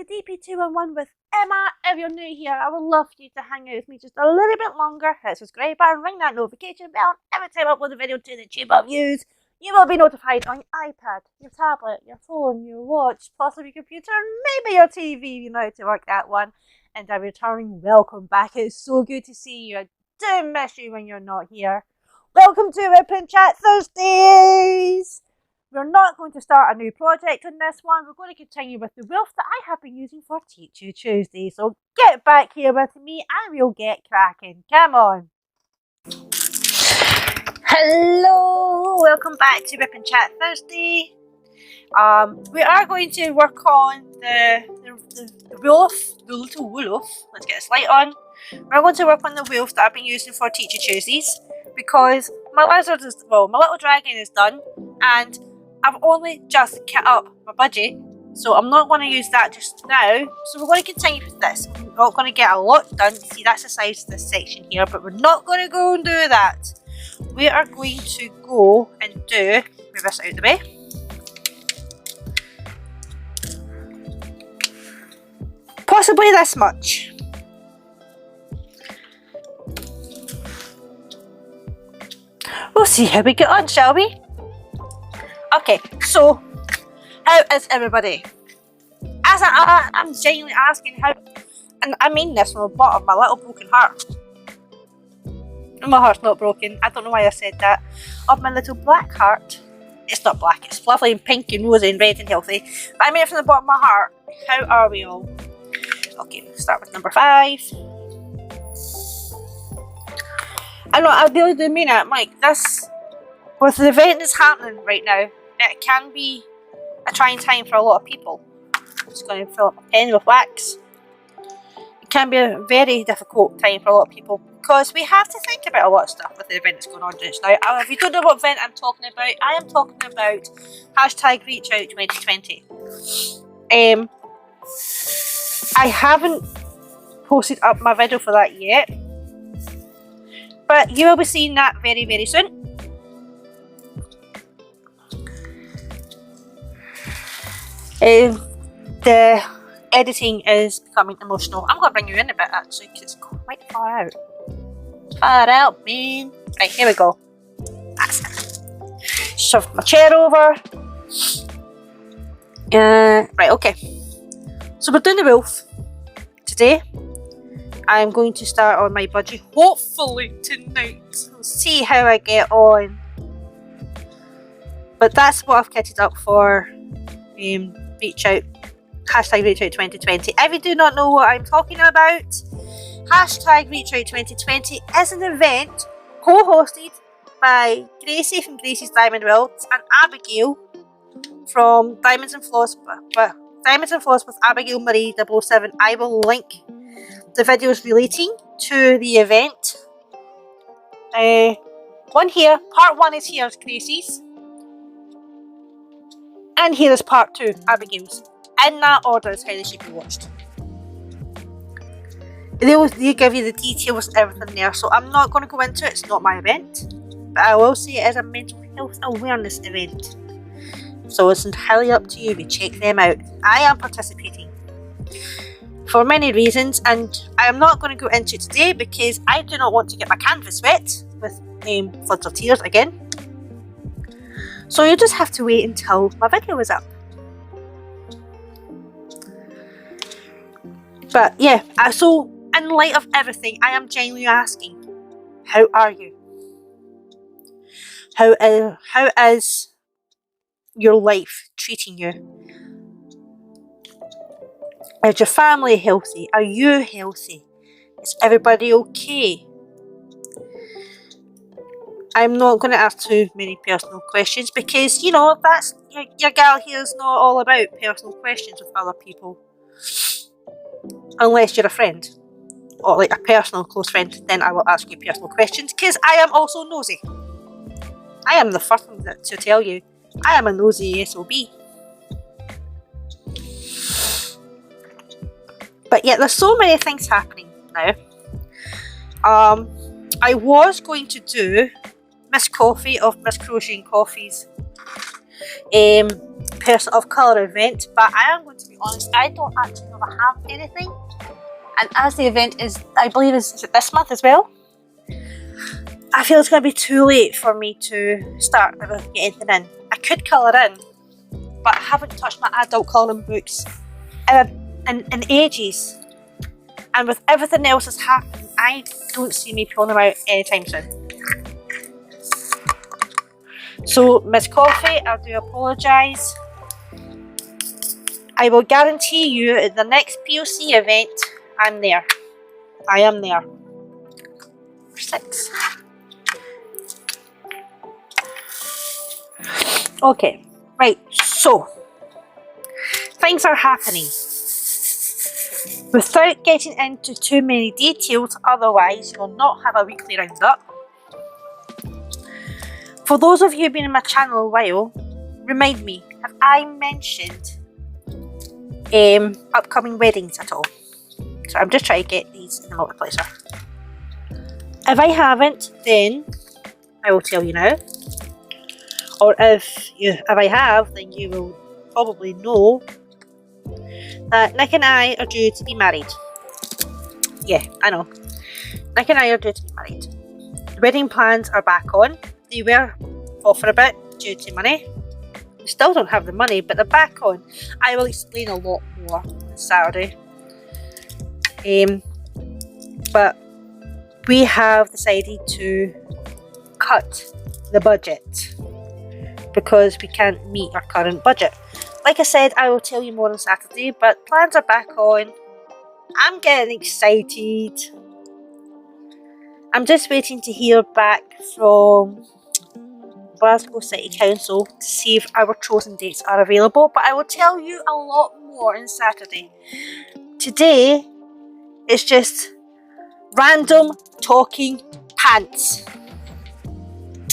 to DP211 with Emma. If you're new here, I would love you to hang out with me just a little bit longer. Hit subscribe button, ring that notification bell. Every time I upload a video to the tube of views, you will be notified on your iPad, your tablet, your phone, your watch, possibly your computer, and maybe your TV. You know how to work that one. And a returning welcome back. It's so good to see you. I do miss you when you're not here. Welcome to WIP and Chat Thursdays. We're not going to start a new project on this one. We're going to continue with the WIP that I have been using for Teach You Tuesday. So get back here with me and we'll get cracking. Come on. Hello, welcome back to WIP and Chat Thursday. We are going to work on the wolf, the little wolf. Let's get this light on. We're going to work on the wolf that I've been using for Teach You Tuesdays because my lizard is, well, my little dragon is done and I've only just cut up my budget, so I'm not going to use that just now. So we're going to continue with this. We're not going to get a lot done. You see, that's the size of this section here, but we're not going to go and do that. We are going to go and move this out of the way. Possibly this much. We'll see how we get on, shall we? Okay, so how is everybody? As I'm genuinely asking how, and I mean this from the bottom of my little broken heart. My heart's not broken. I don't know why I said that. Of my little black heart. It's not black, it's lovely and pink and rosy and red and healthy. But I mean it from the bottom of my heart. How are we all? Okay, we'll start with number 5. I know, I really do mean it. Like, this, with the event that's happening right now, it can be a trying time for a lot of people. I'm just going to fill up my pen with wax. It can be a very difficult time for a lot of people because we have to think about a lot of stuff with the event that's going on just now. If you don't know what event I'm talking about, I am talking about hashtag Reach Out 2020. I haven't posted up my video for that yet, but you will be seeing that very, very soon. The editing is becoming emotional. I'm going to bring you in a bit actually because it's quite far out. Far out, man. Right, here we go. That's it. Shove my chair over. Right, okay. So we're doing the wolf today. I'm going to start on my budget hopefully tonight. We'll see how I get on. But that's what I've kitted up for Reach Out, hashtag Reach Out 2020. If you do not know what I'm talking about, hashtag Reach Out 2020 is an event co-hosted by Gracie from Gracie's Diamond World and Abigail from Diamonds and Floss with Abigail Marie 007. I will link the videos relating to the event. One here, part 1 is here, Gracie's. And here is part 2, Abigail's. In that order is how they should be watched. They give you the details and everything there, so I'm not going to go into it, it's not my event. But I will say it is a mental health awareness event. So it's entirely up to you to check them out. I am participating for many reasons, and I am not going to go into it today because I do not want to get my canvas wet with floods of tears again. So you just have to wait until my video is up. But yeah, so in light of everything, I am genuinely asking, how are you? How is your life treating you? Is your family healthy? Are you healthy? Is everybody okay? I'm not going to ask too many personal questions because, you know, that's your gal here is not all about personal questions with other people. Unless you're a friend or like a personal close friend, then I will ask you personal questions because I am also nosy. I am the first one to tell you I am a nosy SOB. But yeah, there's so many things happening now. I was going to do Miss Coffee of Miss Crocheting Coffees person of colour event, but I am going to be honest, I don't actually know if I have anything. And as the event is, I believe, is it this month as well? I feel it's going to be too late for me to start getting anything in. I could colour in, but I haven't touched my adult colouring books in ages. And with everything else that's happened, I don't see me pulling them out anytime soon. So, Miss Coffee, I do apologise. I will guarantee you at the next POC event, I'm there. I am there. 6. Okay, right, so things are happening. Without getting into too many details, otherwise you'll not have a weekly roundup. For those of you who've been in my channel a while, remind me, have I mentioned upcoming weddings at all? So I'm just trying to get these in the multiplacer. If I haven't, then I will tell you now. Or if I have, then you will probably know that Nick and I are due to be married. Yeah, I know. Nick and I are due to be married. The wedding plans are back on. They were off for a bit due to money. We still don't have the money, but they're back on. I will explain a lot more on Saturday. But we have decided to cut the budget because we can't meet our current budget. Like I said, I will tell you more on Saturday, but plans are back on. I'm getting excited. I'm just waiting to hear back from Glasgow City Council to see if our chosen dates are available, but I will tell you a lot more on Saturday. Today, it's just random talking pants.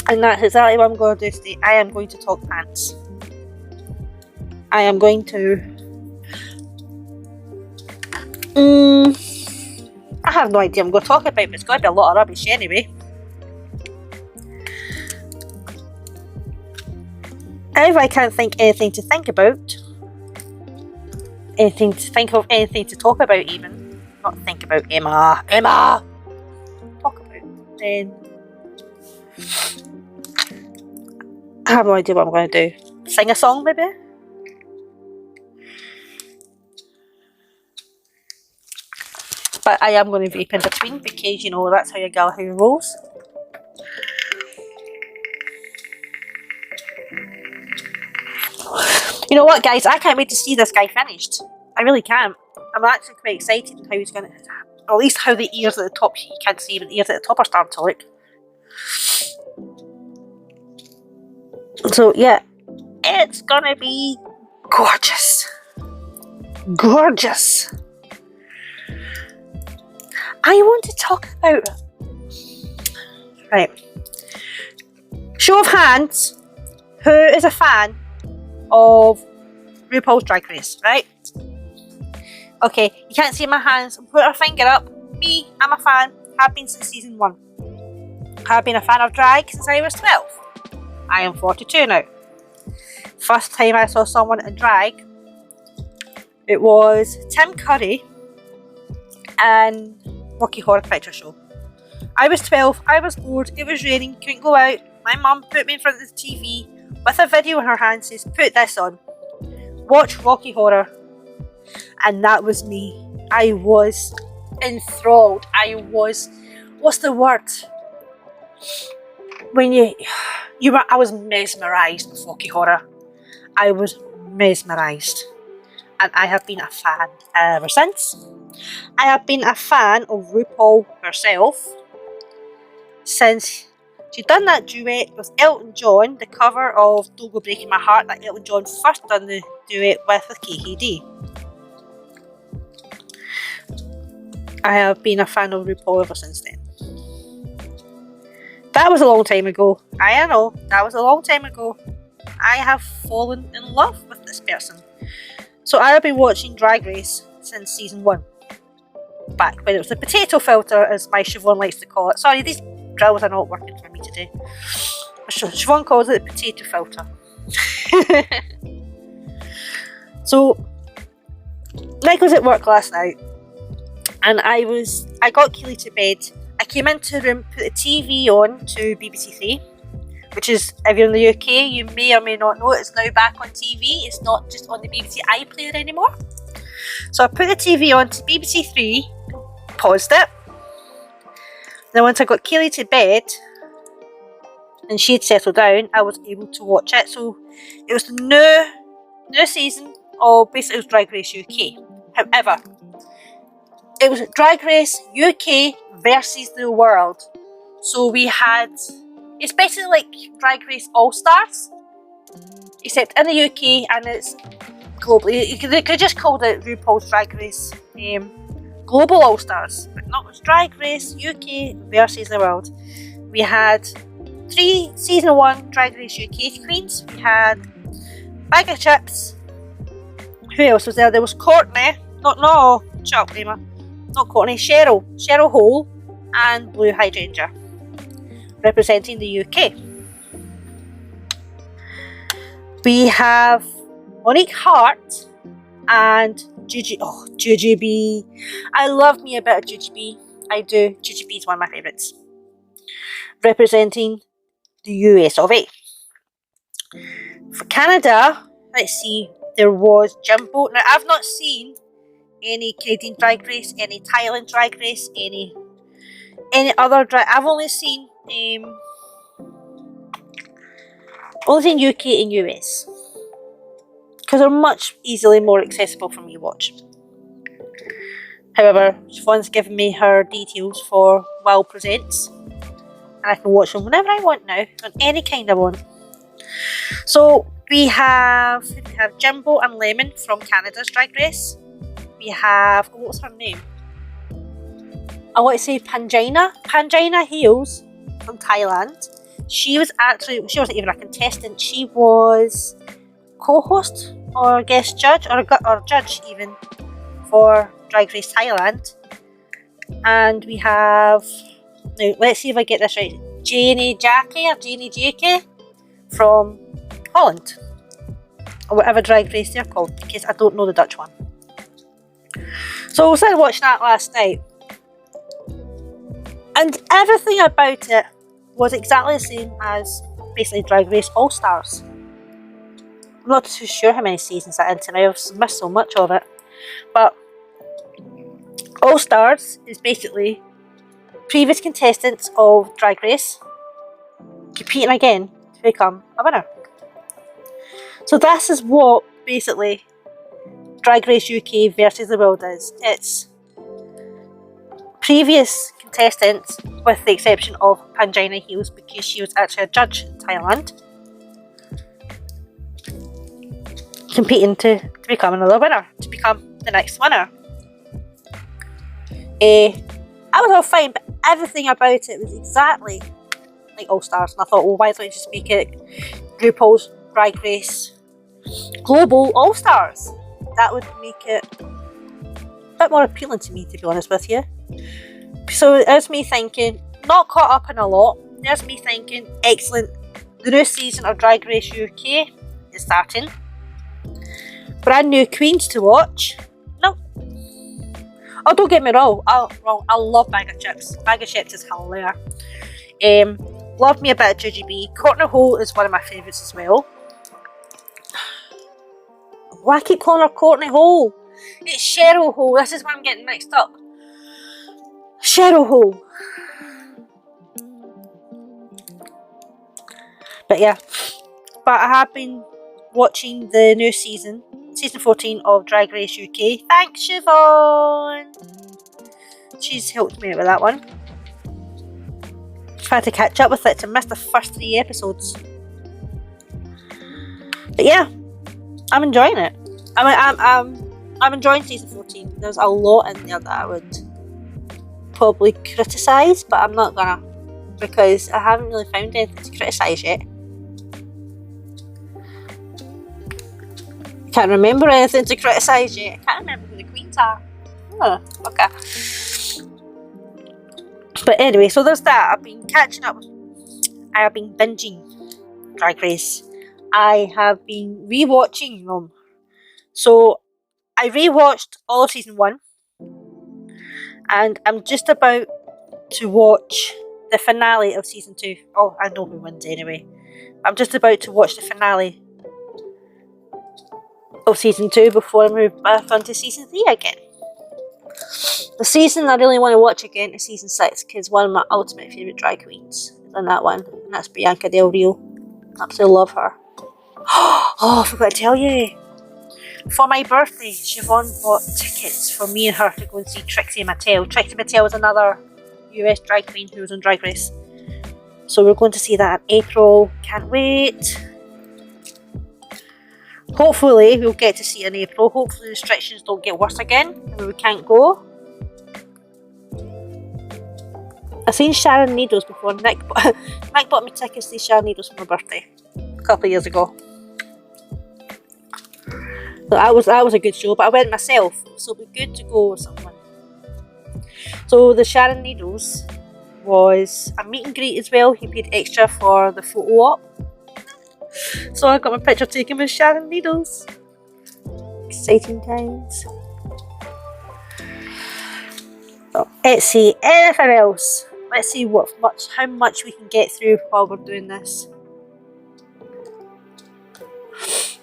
And that's exactly what I'm going to do today. I am going to talk pants. I am going to... I have no idea what I'm going to talk about, but it's going to be a lot of rubbish anyway. If I can't think anything to think about, anything to talk about even, not think about Emma, talk about, then I have no idea what I'm going to do. Sing a song maybe? But I am going to vape in between because, you know, that's how your girl who rolls. You know what, guys? I can't wait to see this guy finished. I really can't. I'm actually quite excited how he's going to... Or at least how the ears at the top... You can't see, but the ears at the top are starting to look. So, yeah. It's going to be gorgeous. Gorgeous. I want to talk about... Right. Show of hands. Who is a fan of RuPaul's Drag Race, right? Okay, you can't see my hands. Put a finger up. Me, I'm a fan. Have been since season 1. Have been a fan of drag since I was 12. I am 42 now. First time I saw someone in drag, it was Tim Curry and Rocky Horror Picture Show. I was 12, I was bored, it was raining, couldn't go out. My mum put me in front of the TV with a video in her hand, says, put this on. Watch Rocky Horror. And that was me. I was enthralled. I was, what's the word? When I was mesmerised with Rocky Horror. I was mesmerised. And I have been a fan ever since. I have been a fan of RuPaul herself since she done that duet with Elton John, the cover of Don't Go Breaking My Heart that Elton John first done the duet with KKD. I have been a fan of RuPaul ever since then. That was a long time ago. I know, that was a long time ago. I have fallen in love with this person. So I have been watching Drag Race since season 1. Back when it was the potato filter, as my Siobhan likes to call it. Sorry, these drills are not working for me today. Siobhan calls it the potato filter. So Nick was at work last night, and I got Keely to bed. I came into the room, put the TV on to BBC Three, which is, if you're in the UK, you may or may not know it's now back on TV. It's not just on the BBC iPlayer anymore. So I put the TV on to BBC Three, paused it. Then once I got Keely to bed and she'd settled down, I was able to watch it. So it was the new season of, basically it was Drag Race UK. However, it was Drag Race UK versus the world. So we had, it's basically like Drag Race All Stars, except in the UK, and it's globally. They could just call it RuPaul's Drag Race Global All Stars, but not, it's Drag Race UK versus the world. We had 3 season 1 Drag Race UK queens. We had Bag of Chips. Who else was there? There was Courtney. Shut up, Emma. Not Courtney. Cheryl Hole, and Blue Hydrangea, representing the UK. We have Monique Hart and Jujubee. I love me a bit of Jujubee. I do. Jujubee is one of my favourites. Representing the US of A. For Canada, let's see, there was Jumbo. Now, I've not seen any Canadian Drag Race, any Thailand Drag Race, any other drag. I've only seen UK and US, because they're much easily more accessible for me to watch. However, Siobhan's given me her details for WoW Presents, and I can watch them whenever I want now, on any kind I want. So we have Jimbo and Lemon from Canada's Drag Race. We have, what's her name? I want to say Pangina Heels from Thailand. She wasn't even a contestant. She was co-host or guest judge or judge even for Drag Race Thailand. And we have, now let's see if I get this right, Janie Jackie from Holland, or whatever Drag Race they're called, because I don't know the Dutch one. So I started watching that last night, and everything about it was exactly the same as basically Drag Race All Stars. I'm not too sure how many seasons that into now. I've missed so much of it, but All Stars is basically previous contestants of Drag Race competing again to become a winner. So this is what basically Drag Race UK versus the world is. It's previous contestants, with the exception of Pangina Heels, because she was actually a judge in Thailand, competing to become another winner, to become the next winner. I was all fine, but everything about it was exactly like All Stars, and I thought, well, why don't you just make it RuPaul's Drag Race Global All Stars? That would make it a bit more appealing to me, to be honest with you. So there's me thinking, not caught up in a lot. There's me thinking, excellent, the new season of Drag Race UK is starting. Brand new queens to watch. No. Oh, don't get me wrong. I love Bag of Chips. Bag of Chips is hilarious. Love me a bit of Jujubee. Courtney Hole is one of my favourites as well. Why I keep calling her Courtney Hole? It's Cheryl Hole. This is why I'm getting mixed up. Cheryl Hole. But yeah. But I have been watching the new season 14 of Drag Race UK. Thanks, Siobhan. She's helped me out with that one. Tried to catch up with it to miss the first 3 episodes. But yeah, I'm enjoying it. I'm enjoying season 14. There's a lot in there that I would probably criticise, but I'm not gonna, because I haven't really found anything to criticise yet. I can't remember anything to criticise yet. I can't remember who the queens are. Oh, okay. But anyway, so there's that. I've been catching up. I have been binging Drag Race. I have been rewatching them. So I rewatched all of season 1, and I'm just about to watch the finale of season 2. Oh, I know who wins anyway. I'm just about to watch the finale of season 2 before I move back onto season 3 again. The season I really want to watch again is season 6, because one of my ultimate favourite drag queens is on that one, and that's Bianca Del Rio. Absolutely love her. Oh, I forgot to tell you. For my birthday, Siobhan bought tickets for me and her to go and see Trixie Mattel. Trixie Mattel is another US drag queen who was on Drag Race. So we're going to see that in April. Can't wait. Hopefully we'll get to see it in April. Hopefully restrictions don't get worse again and we can't go. I've seen Sharon Needles before. Nick bought me tickets to see Sharon Needles for my birthday a couple of years ago. So that was a good show, but I went myself, so it'd be good to go with someone. So the Sharon Needles was a meet and greet as well. He paid extra for the photo op. So I got my picture taken with Sharon Needles. Exciting times. So let's see, anything else? Let's see how much we can get through while we're doing this.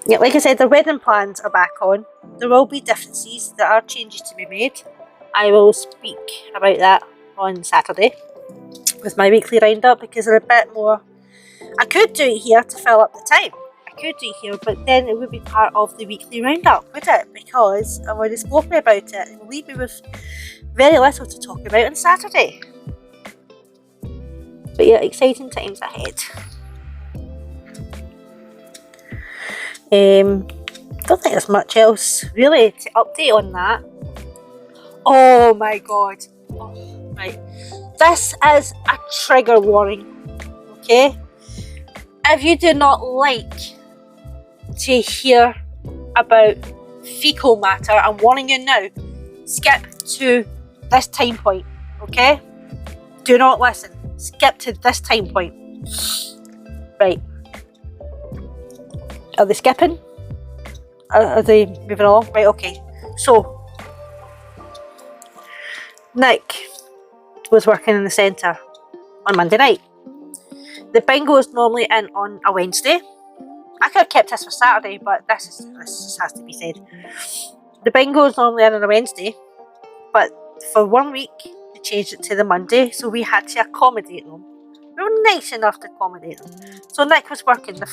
Yeah, like I said, the wedding plans are back on. There will be differences. There are changes to be made. I will speak about that on Saturday with my weekly roundup, because they're a bit more... I could do it here to fill up the time. I could do it here, but then it would be part of the weekly roundup, would it? Because I've already spoken about it and will leave me with very little to talk about on Saturday. But yeah, exciting times ahead. Don't think there's much else really to update on that. Oh my god. Oh, right. This is a trigger warning. Okay? If you do not like to hear about fecal matter, I'm warning you now. Skip to this time point. Okay? Do not listen. Skip to this time point. Right. Are they skipping? Are they moving along? Right, okay. So, Nick was working in the centre on Monday night. The bingo is normally in on a Wednesday. I could have kept this for Saturday, but this just has to be said. The bingo is normally in on a Wednesday, but for 1 week they changed it to the Monday, so we had to accommodate them. We were nice enough to accommodate them. So Nick was working that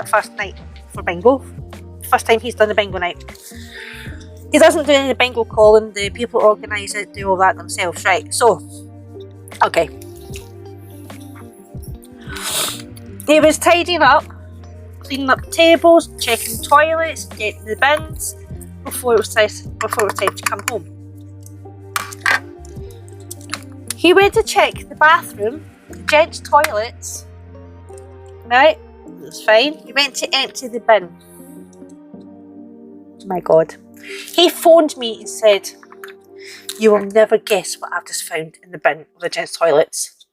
first night for bingo. First time he's done the bingo night. He doesn't do any bingo calling. The people who organise it do all that themselves, right? So, okay. He was tidying up, cleaning up tables, checking toilets, getting the bins before it was time to come home. He went to check the bathroom, the gents' toilets. Right, it was fine. He went to empty the bin. Oh my god. He phoned me and said, "You will never guess what I've just found in the bin of the gents' toilets."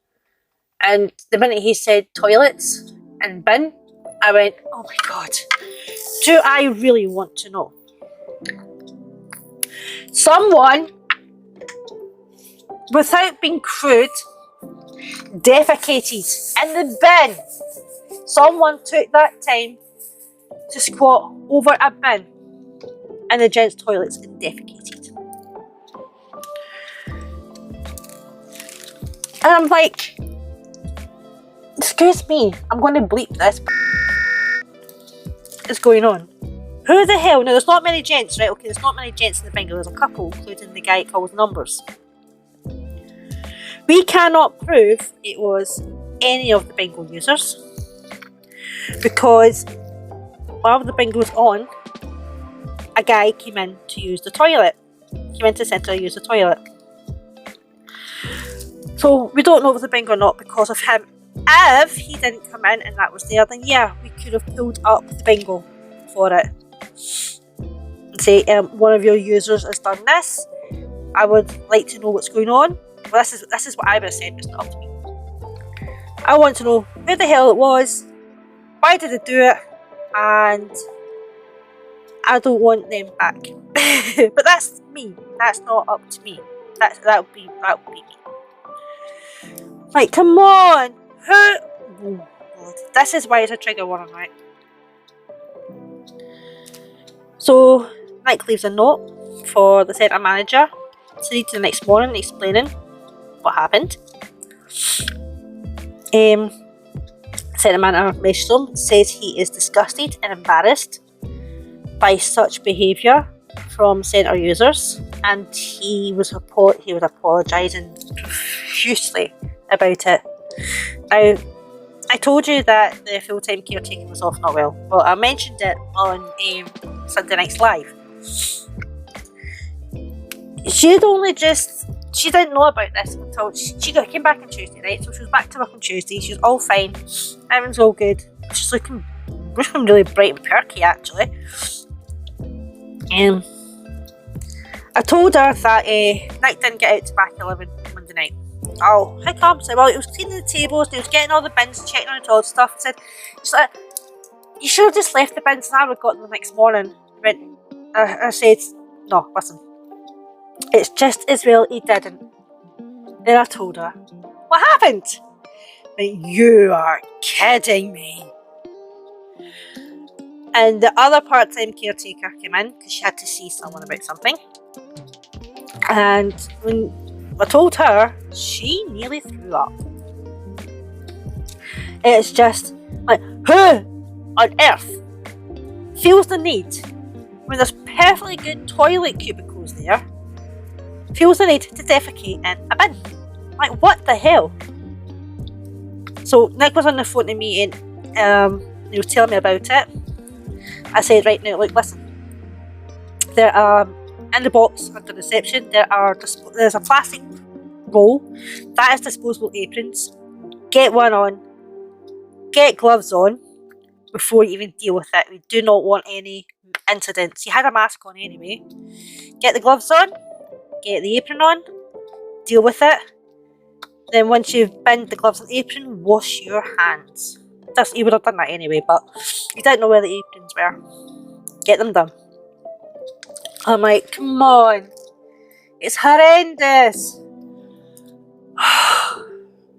And the minute he said toilets and bin, I went, oh my god, do I really want to know? Someone, without being crude, defecated in the bin. Someone took that time to squat over a bin in the gents' toilets and defecated. And I'm like, excuse me, I'm going to bleep this. What's going on? Who the hell? Now, there's not many gents, right? Okay, there's not many gents in the bingo. There's a couple, including the guy that calls numbers. We cannot prove it was any of the bingo users, because while the bingo was on, a guy came in to use the toilet. He went to the centre to use the toilet. So we don't know if it was the bingo or not because of him. If he didn't come in and that was there, then yeah, we could have pulled up the bingo for it. And say, one of your users has done this. I would like to know what's going on. Well, this is what I would have said, it's not up to me. I want to know who the hell it was, why did they do it, and I don't want them back. But that's me. That's not up to me. That would be me. Like, come on. Who? Oh, God. This is why it's a trigger warning, right? So Mike leaves a note for the centre manager to read the next morning, explaining what happened. Centre manager messages him, says he is disgusted and embarrassed by such behaviour from centre users, and he was apologising profusely about it. Now, I told you that the full-time caretaker was off not well. Well, I mentioned it on Sunday Night's Live. She didn't know about this until she came back on Tuesday, right? So she was back to work on Tuesday. She was all fine. Everything's all good. She's looking really bright and perky, actually. I told her that Nick didn't get out to back 11 Monday night. Oh, how come? So, well, he was cleaning the tables, and he was getting all the bins, checking on it, all the stuff. She's like, you should have just left the bins, and I would have got them the next morning. I said, no, listen. It's just as well he didn't. Then I told her, what happened? Like, you are kidding me. And the other part-time caretaker came in because she had to see someone about something. And when I told her, she nearly threw up. It's just like, who on earth feels the need, when there's perfectly good toilet cubicles there, feels the need to defecate in a bin? Like, what the hell? So Nick was on the phone to me, and he was telling me about it. I said, right now, look, listen. There are, in the box under reception, there's a plastic roll. That is disposable aprons. Get one on. Get gloves on before you even deal with it. We do not want any incidents. You had a mask on anyway. Get the gloves on. Get the apron on. Deal with it. Then once you've binned the gloves and apron, wash your hands. You would have done that anyway, but you didn't know where the aprons were. Get them done. I'm like, come on. It's horrendous.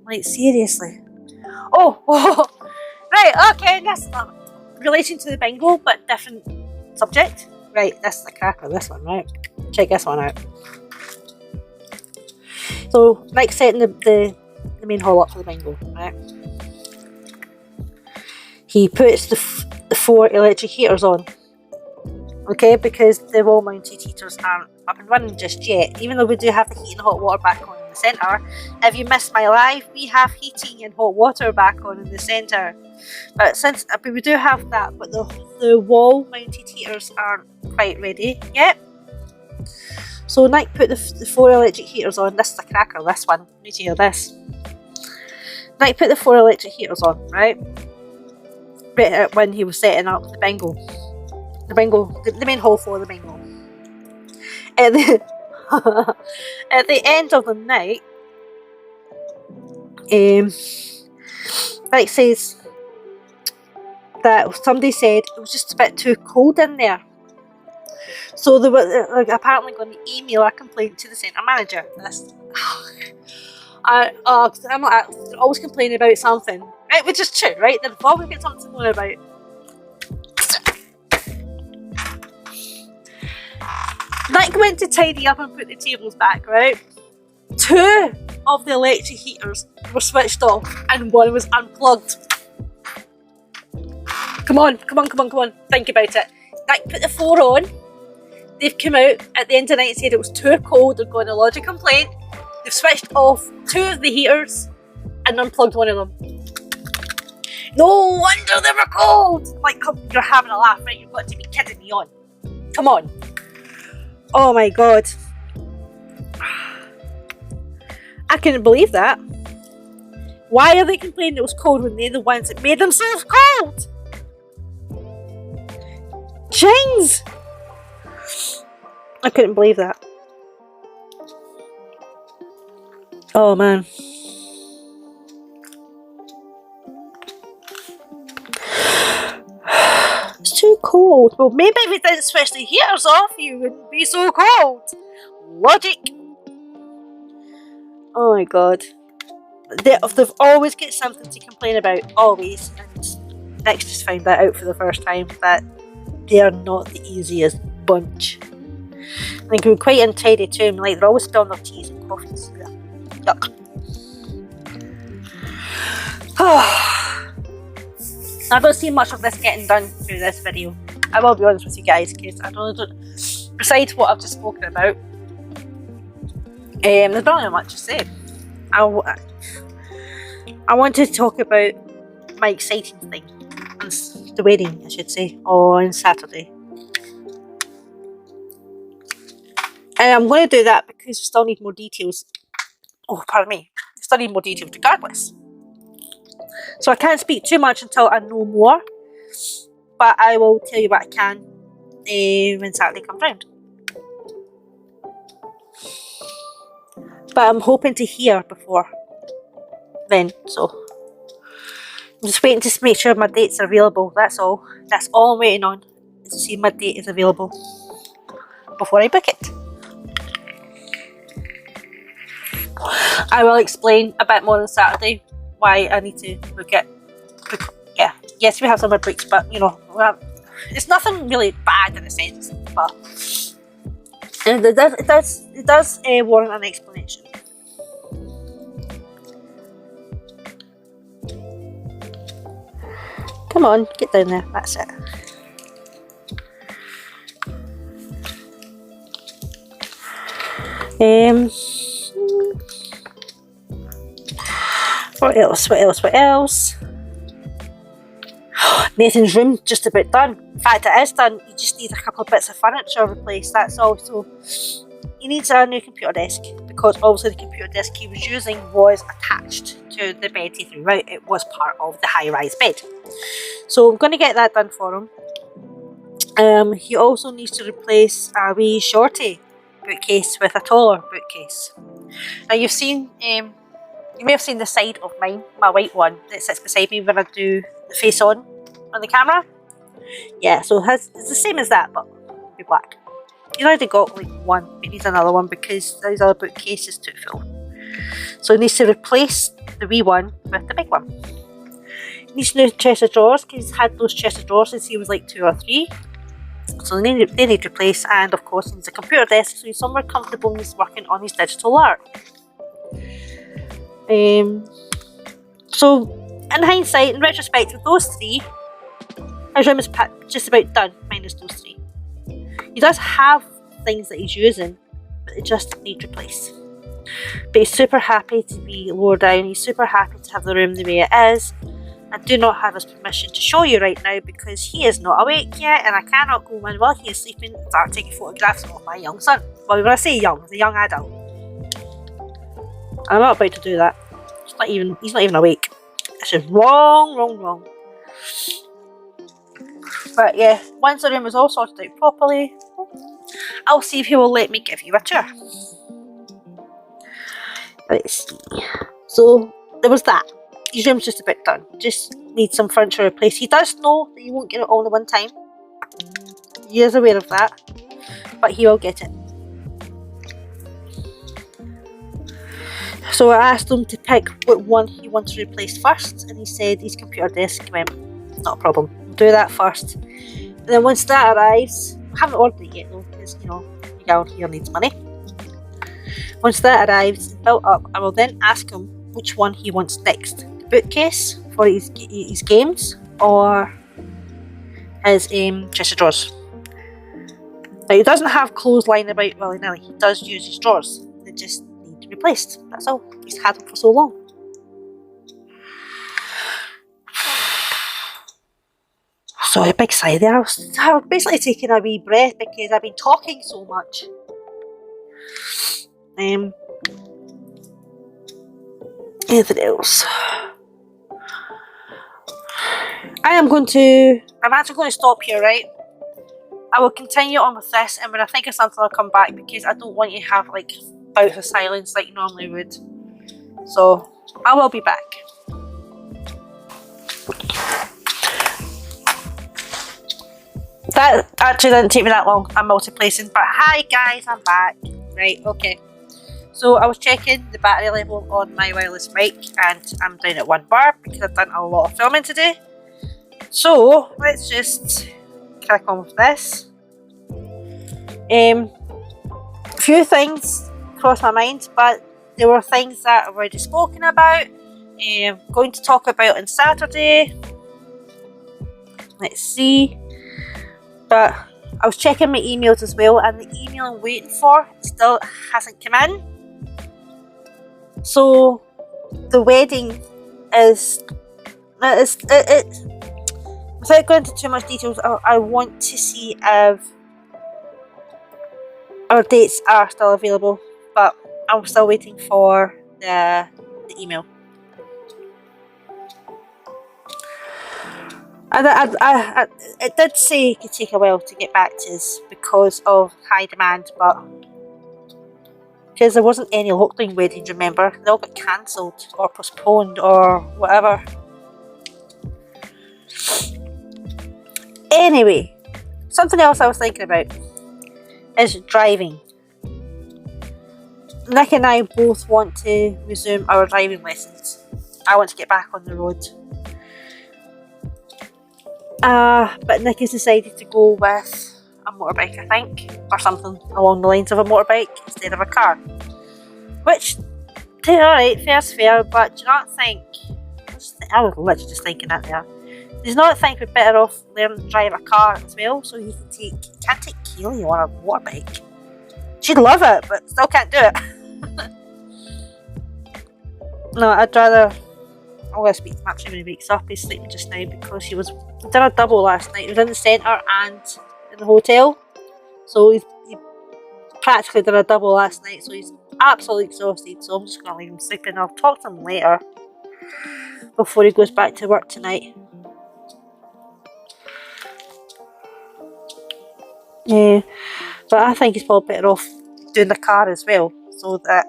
Like, seriously. Oh, right, okay, that's relation to the bingo, but different subject. Right, this is the cracker, this one, right? Check this one out. So, Mike's setting the main hall up for the bingo, right? He puts the 4 electric heaters on, okay, because the wall-mounted heaters aren't up and running just yet, even though we do have the heat and hot water back on in the centre. If you missed my live, we have heating and hot water back on in the centre. But since we do have that, but the wall-mounted heaters aren't quite ready yet. So Nick put the 4 electric heaters on. This is a cracker, this one. You need to hear this. Nick put the 4 electric heaters on, right? When he was setting up the bingo, the main hall for the bingo. At the end of the night, Mike says that somebody said it was just a bit too cold in there. So they were apparently going to email a complaint to the centre manager. I'm always complaining about something, right? Which is true, right? They've always got something to moan about. Nick went to tidy up and put the tables back, right? 2 of the electric heaters were switched off and 1 was unplugged. Come on. Think about it. Nick put the 4 on. They've come out at the end of the night and said it was too cold. They're going to lodge a complaint. They've switched off 2 of the heaters and unplugged 1 of them. No wonder they were cold! Like, you're having a laugh, right? You've got to be kidding me on. Come on. Oh my god. I couldn't believe that. Why are they complaining it was cold when they're the ones that made themselves cold? Jings! I couldn't believe that. Oh man. It's too cold. Well, maybe if you didn't switch the heaters off, you wouldn't be so cold. Logic. Oh my god. They've always got something to complain about, always. And Nick's just found that out for the first time, that they are not the easiest bunch. They can be quite untidy too, like they're always spilling their teas and coffees. Yuck. I don't see much of this getting done through this video. I will be honest with you guys, because I don't, besides what I've just spoken about, there's not really much to say. I want to talk about my exciting thing, the wedding I should say, on Saturday. And I'm going to do that because we still need more details. Oh, pardon me. We still need more details regardless. So I can't speak too much until I know more. But I will tell you what I can when Saturday comes round. But I'm hoping to hear before then. So I'm just waiting to make sure my dates are available. That's all. That's all I'm waiting on. Is to see if my date is available before I book it. I will explain a bit more on Saturday why I need to book it. Yeah, yes, we have summer breaks, but you know, it's nothing really bad in a sense. But it does warrant an explanation. Come on, get down there. That's it. What else? What else? What else? Nathan's room just about done. In fact, it is done. He just needs a couple of bits of furniture replaced. That's all. So he needs a new computer desk, because obviously the computer desk he was using was attached to the bed he threw out. It was part of the high-rise bed. So I'm going to get that done for him. He also needs to replace a wee shorty bookcase with a taller bookcase. Now you've seen, you may have seen the side of mine, my white one that sits beside me when I do the face on the camera. Yeah, so it's the same as that, but it'll be black. He's already got like one, but he needs another one because those other bookcases too full. So he needs to replace the wee one with the big one. He needs new chest of drawers because he's had those chest of drawers since he was like 2 or 3. So they need replaced, and of course he needs a computer desk so he's somewhere comfortable when he's working on his digital art. So in hindsight, in retrospect, with those 3, his room is just about done, minus those 3. He does have things that he's using, but they just need replaced. But he's super happy to be lower down. He's super happy to have the room the way it is. I do not have his permission to show you right now because he is not awake yet, and I cannot go in while he is sleeping and start taking photographs of my young son. Well, when I say young, he's a young adult. I'm not about to do that. He's not even awake. This is wrong. But yeah, once the room is all sorted out properly, I'll see if he will let me give you a tour. Let's see. So there was that. His room's just about done. Just needs some furniture replaced. He does know that he won't get it all at one time. He is aware of that, but he will get it. So I asked him to pick what one he wants to replace first, and he said his computer desk. Went, not a problem. We'll do that first. And then once that arrives, I haven't ordered it yet though, because you know the girl here needs money. Once that arrives and built up, I will then ask him which one he wants next. The bookcase for his games, or his chest of drawers. Now he doesn't have clothes lying about willy-nilly. He does use his drawers. They just need to be replaced. That's all. He's had them for so long. So a big sigh there. I was basically taking a wee breath because I've been talking so much. Anything else? I'm actually going to stop here, right? I will continue on with this, and when I think of something I'll come back because I don't want you to have like bouts of silence like you normally would. So I will be back. That actually didn't take me that long. I'm multi-placing, but hi guys, I'm back. Right, okay. So I was checking the battery level on my wireless mic and I'm down at 1 bar because I've done a lot of filming today. So let's just crack on with this. A few things crossed my mind, but there were things that I've already spoken about. Going to talk about on Saturday. Let's see. But I was checking my emails as well, and the email I'm waiting for still hasn't come in. So the wedding is without going into too much details, I want to see if our dates are still available, but I'm still waiting for the email. It did say it could take a while to get back to us because of high demand, but because there wasn't any lockdown weddings, remember, they all got cancelled or postponed or whatever. Anyway, something else I was thinking about is driving. Nick and I both want to resume our driving lessons. I want to get back on the road. But Nick has decided to go with a motorbike, I think, or something along the lines of a motorbike instead of a car. Which, alright, fair's fair, but do you not think, I was literally just thinking that there, do you not think we're better off learning to drive a car as well, so you can't take Keely on a motorbike? She'd love it, but still can't do it. No, I'd rather, I'm going to speak to Max when he wakes up. He's sleeping just now because he did a double last night. He was in the centre and in the hotel, so he practically did a double last night, so he's absolutely exhausted. So I'm just going to leave him sleeping. I'll talk to him later before he goes back to work tonight. Yeah, but I think he's probably better off doing the car as well, so that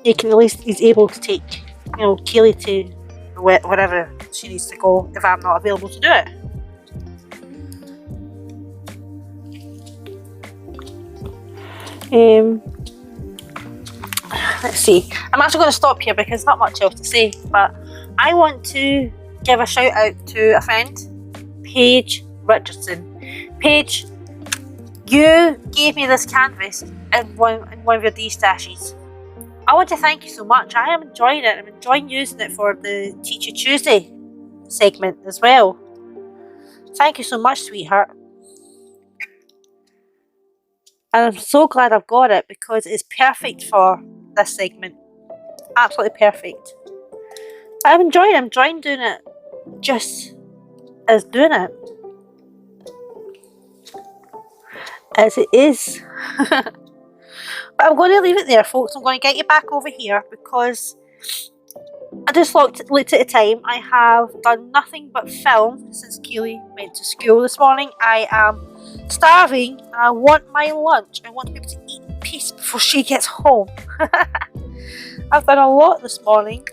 he can at least, he's able to take, you know, Keely to wherever she needs to go if I'm not available to do it. Let's see. I'm actually going to stop here because there's not much else to say, but I want to give a shout out to a friend, Paige Richardson. Paige, you gave me this canvas in one of your D-stashes. I want to thank you so much. I am enjoying it. I'm enjoying using it for the Teacher Tuesday segment as well. Thank you so much, sweetheart. And I'm so glad I've got it because it's perfect for this segment. Absolutely perfect. I'm enjoying doing it just as doing it. As it is. But I'm going to leave it there, folks. I'm going to get you back over here because I just looked at the time. I have done nothing but film since Keely went to school this morning. I am starving. I want my lunch. I want to be able to eat in peace before she gets home. I've done a lot this morning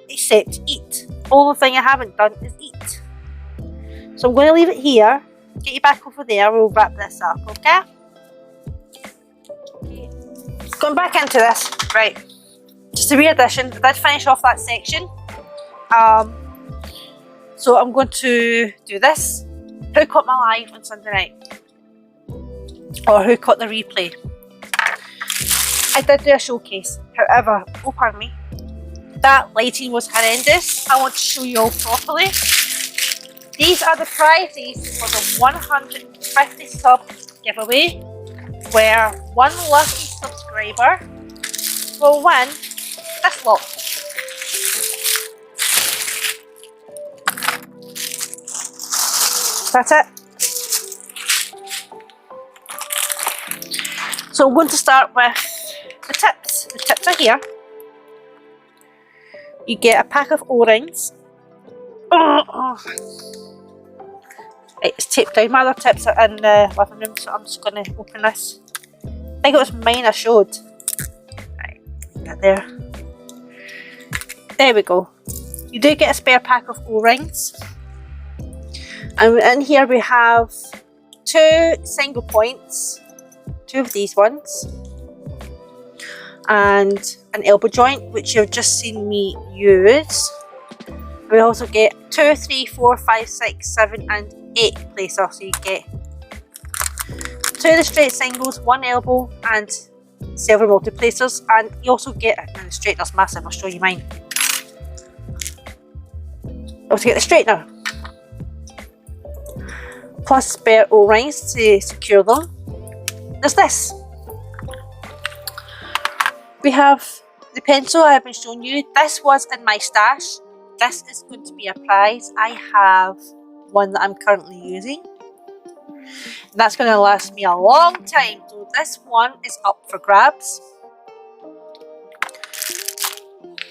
except eat. The only thing I haven't done is eat. So I'm going to leave it here. Get you back over there. We'll wrap this up, okay? Going back into this, right, just a re-addition. I did finish off that section, so I'm going to do this. Who caught my live on Sunday night? Or who caught the replay? I did do a showcase, however, oh pardon me, that lighting was horrendous. I want to show you all properly. These are the prizes for the 150 sub giveaway, where one lucky subscriber will win this lot. That's it. So I'm going to start with the tips. The tips are here. You get a pack of O-rings. It's taped down. My other tips are in the living room, so I'm just going to open this. I think it was mine I showed. Right, get there. There we go. You do get a spare pack of O-rings. And in here we have 2 single points, 2 of these ones, and an elbow joint, which you've just seen me use. We also get 2, 3, 4, 5, 6, 7 and 8 placers, so you get 2 of the straight singles, 1 elbow and several multi-placers, and you also get, and the straightener's massive, I'll show you mine. You also get the straightener, plus spare O-rings to secure them. There's this. We have the pencil I have been showing you. This was in my stash. This is going to be a prize. I have one that I'm currently using. And that's going to last me a long time. So this one is up for grabs.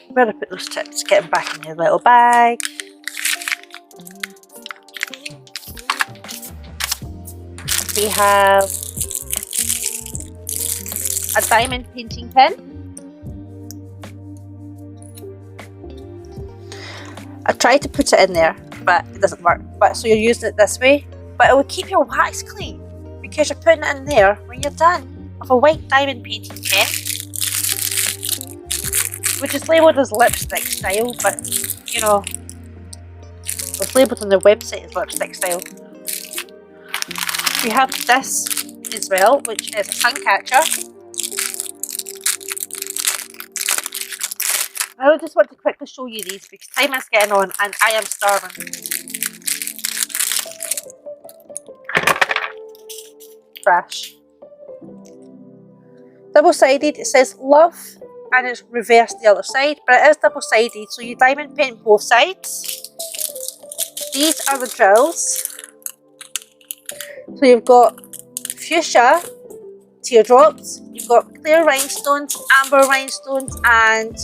Where did I put those tips? Get them back in your little bag. We have a diamond painting pen. I tried to put it in there, but it doesn't work. But so you're using it this way, but it will keep your wax clean because you're putting it in there when you're done with a white diamond painting pen, which is labelled as lipstick style, but you know, it's labelled on the website as lipstick style. We have this as well, which is a sun catcher. I just want to quickly show you these because time is getting on and I am starving. Trash. Double-sided, it says love and it's reversed the other side, but it is double-sided, so you diamond paint both sides. These are the drills. So you've got fuchsia teardrops, you've got clear rhinestones, amber rhinestones and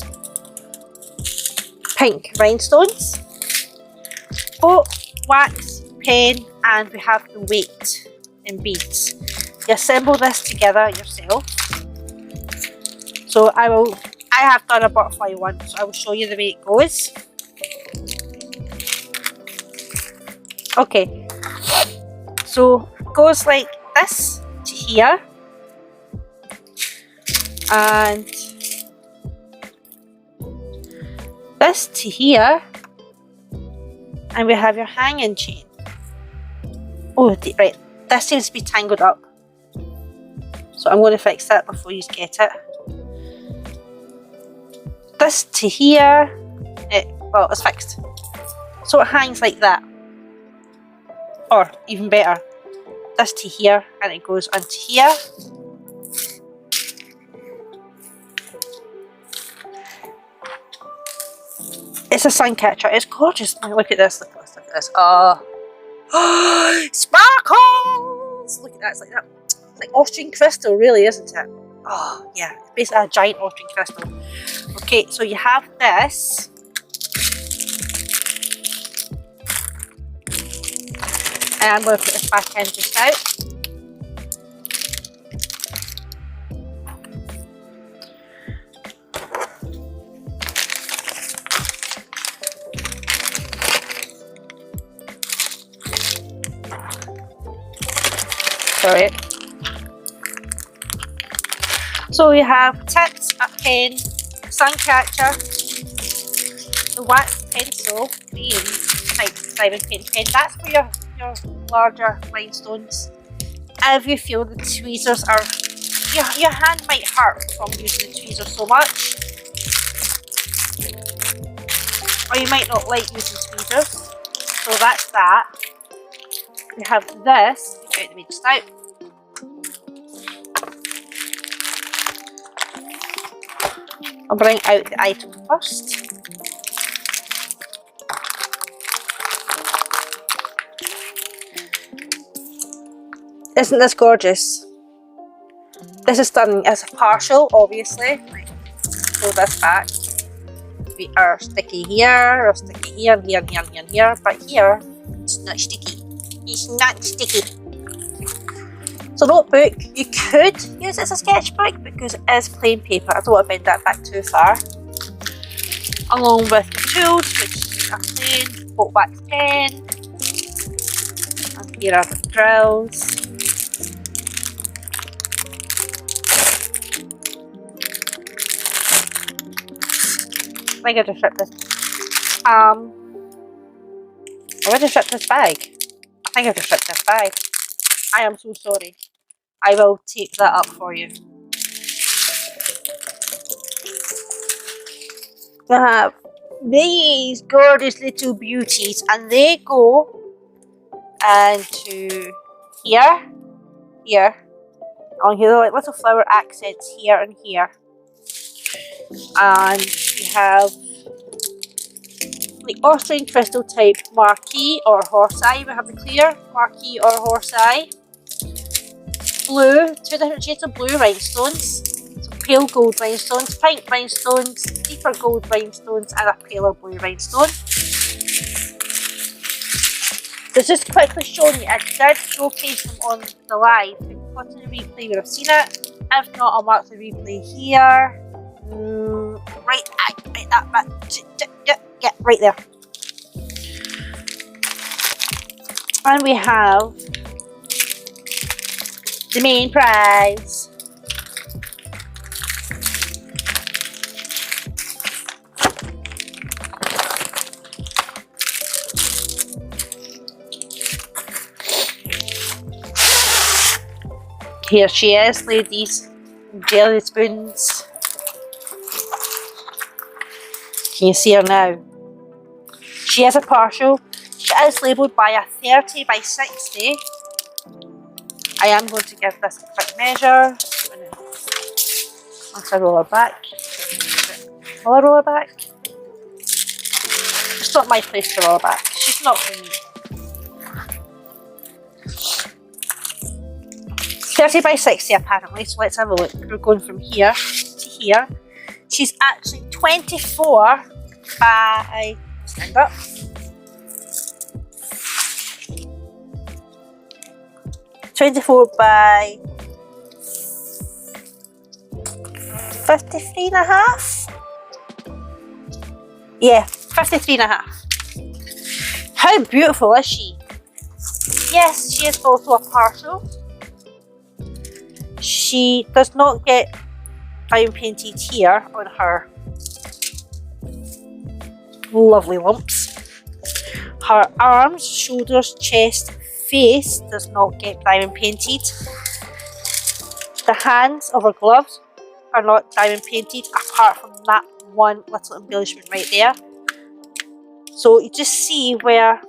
pink rhinestones, both wax, pen, and we have the weight in beads. You assemble this together yourself. So I have done a butterfly one, so I will show you the way it goes. Okay, so it goes like this to here, and this to here, and we have your hanging chain. Oh, right, this seems to be tangled up, so I'm going to fix that before you get it. This to here, well, it's fixed, so it hangs like that, or even better, this to here, and it goes onto here. It's a sun catcher. It's gorgeous. Look at this. Look at this. Look at this. Oh, sparkles! Look at that. It's like that. It's like Austrian crystal, really, isn't it? Oh, yeah. It's basically a giant Austrian crystal. Okay, so you have this. And I'm going to put this back in just now. Sorry. So we have tips, a pen, sun catcher, the wax pencil, green type diamond paint pen. That's for your larger rhinestones. If you feel the tweezers are, your hand might hurt from using the tweezers so much, or you might not like using tweezers. So that's that. We have this. Get the just out. I'll bring out the item first. Isn't this gorgeous? This is stunning. It's a partial, obviously. Pull this back. We are sticky here, or sticky here, and here, and here, and here, and here. But here, it's not sticky. It's not sticky. So notebook, you could use it as a sketchbook because it is plain paper. I don't want to bend that back too far. Along with the tools, which are plain, both wax pen, Here are the drills. I think I just ripped this. I just ripped this bag. I think I just ripped this bag. I am so sorry. I will take that up for you. We have these gorgeous little beauties, and they go into here, here, on here, like little flower accents here and here. And we have the Austrian crystal type marquee or horse eye. We have the clear marquee or horse eye. Blue, 2 different shades of blue rhinestones. So pale gold rhinestones, pink rhinestones, deeper gold rhinestones, and a paler blue rhinestone. So just quickly showing you, I did showcase them on the live. If you've got to the replay, you would have seen it. If not, I'll mark the replay here. Right that yeah, right there. And we have the main prize. Here she is, ladies. Jelly spoons. Can you see her now? She is a partial. She is labelled by a 30 by 60. I am going to give this a quick measure. Once I roll her back. Will I roll her back? It's not my place to roll her back. She's not for me. 30 by 60 apparently, so let's have a look. We're going from here to here. She's actually 24 by, stand up, 24 by 53 and a half. Yeah, 53 and a half. How beautiful is she? Yes, she is also a partial. She does not get diamond painted here on her lovely lumps. Her arms, shoulders, chest, face does not get diamond painted. The hands of her gloves are not diamond painted, apart from that one little embellishment right there. So you just see where,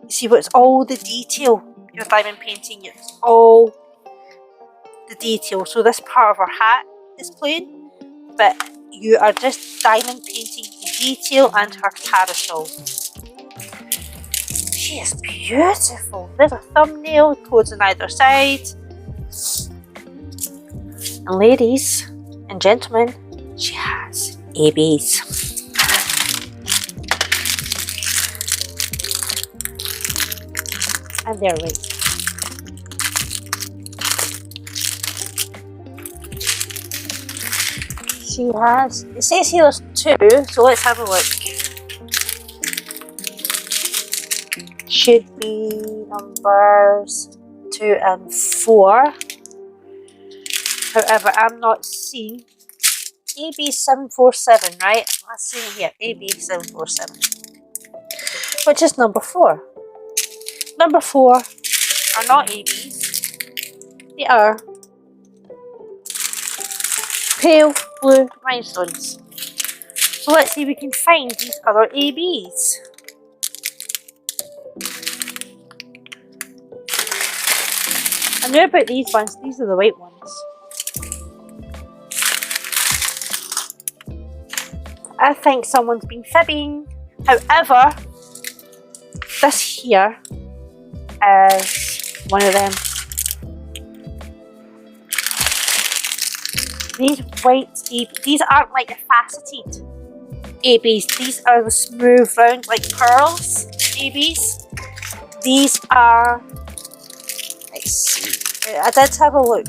you see where it's all the detail. Your diamond painting, it's all the detail. So this part of her hat is plain, but you are just diamond painting the detail and her parasol. She is beautiful. There's a thumbnail, toes on either side. And ladies and gentlemen, she has ABs. And they're right. She has, it says here there's 2, so let's have a look. Should be numbers 2 and 4. However, I'm not seeing AB747, right? Let's see it here, AB747, which is number 4. Number 4 are not ABs, they are pale blue rhinestones. So let's see if we can find these other ABs. I know about these ones, these are the white ones. I think someone's been fibbing. However, this here is one of them. These white ABs, these aren't like the faceted ABs, these are the smooth round like pearls ABs. These are, let's see, I did have a look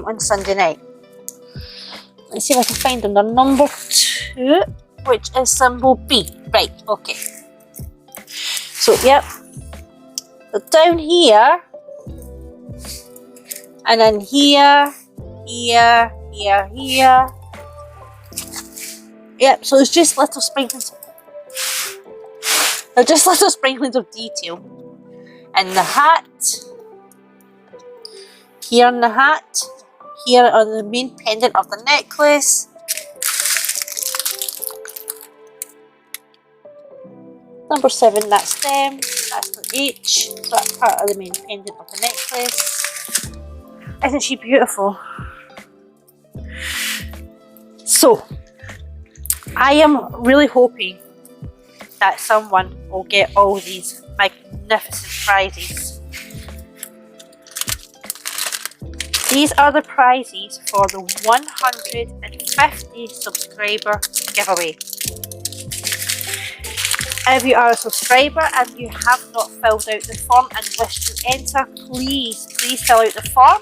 on Sunday night. Let's see if I can find them. They're number 2, which is symbol B. Right, okay. So So yep, so down here, and then here, here, here, here. Yep, so it's just little sprinklings. They're just little sprinklings of detail. And the hat, here on the hat, here on the main pendant of the necklace. Number 7, that's them. That's the H. That's part of the main pendant of the necklace. Isn't she beautiful? So, I am really hoping that someone will get all these magnificent prizes. These are the prizes for the 150 subscriber giveaway. If you are a subscriber and you have not filled out the form and wish to enter, please fill out the form.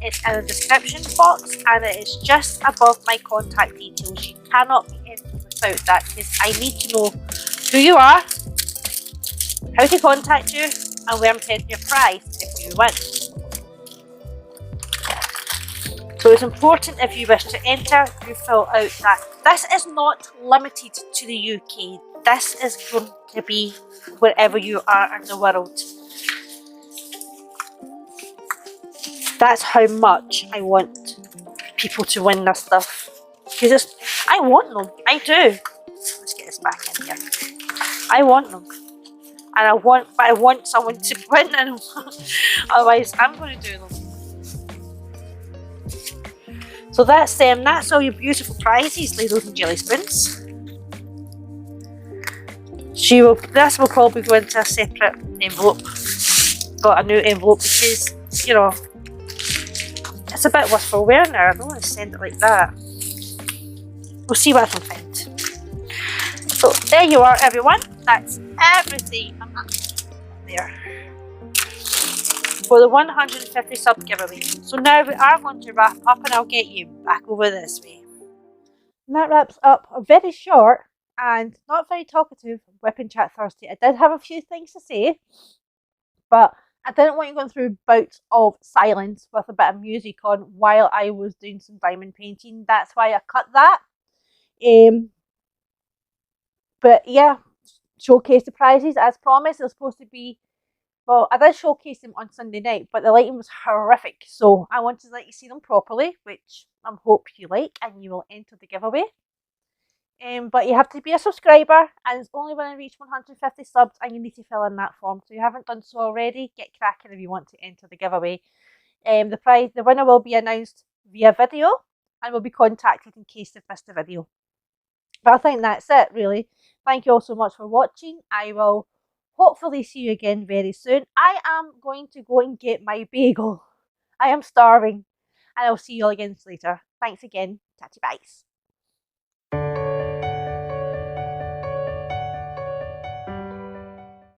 It's in the description box and it is just above my contact details. You cannot be entered without that because I need to know who you are, how to contact you, and where I'm sending your prize if you win. So it's important if you wish to enter, you fill out that. This is not limited to the UK. This is going to be wherever you are in the world. That's how much I want people to win this stuff. Because I want them. I do. Let's get this back in here. I want them. And I want someone to win them. Otherwise, I'm going to do them. So that's them. That's all your beautiful prizes, ladles and jelly spoons. This will probably go into a separate envelope. Got a new envelope because, you know, it's a bit wistful wearing there. I don't want to send it like that. We'll see what I can find. So there you are, everyone. That's everything there for the 150 sub giveaway. So now we are going to wrap up and I'll get you back over this way. And that wraps up a very short and not very talkative WIP and Chat Thursday. I did have a few things to say, but I didn't want you going through bouts of silence with a bit of music on while I was doing some diamond painting. That's why I cut that. But yeah, showcase the prizes as promised. They're supposed to be, well, I did showcase them on Sunday night, but the lighting was horrific. So I wanted to let you see them properly, which I hope you like, and you will enter the giveaway. But you have to be a subscriber, and it's only when I reach 150 subs and you need to fill in that form. So if you haven't done so already, get cracking if you want to enter the giveaway. The winner will be announced via video and will be contacted in case they've missed the video. But I think that's it, really. Thank you all so much for watching. I will hopefully see you again very soon. I am going to go and get my bagel. I am starving. And I'll see you all again later. Thanks again. Tatty byes.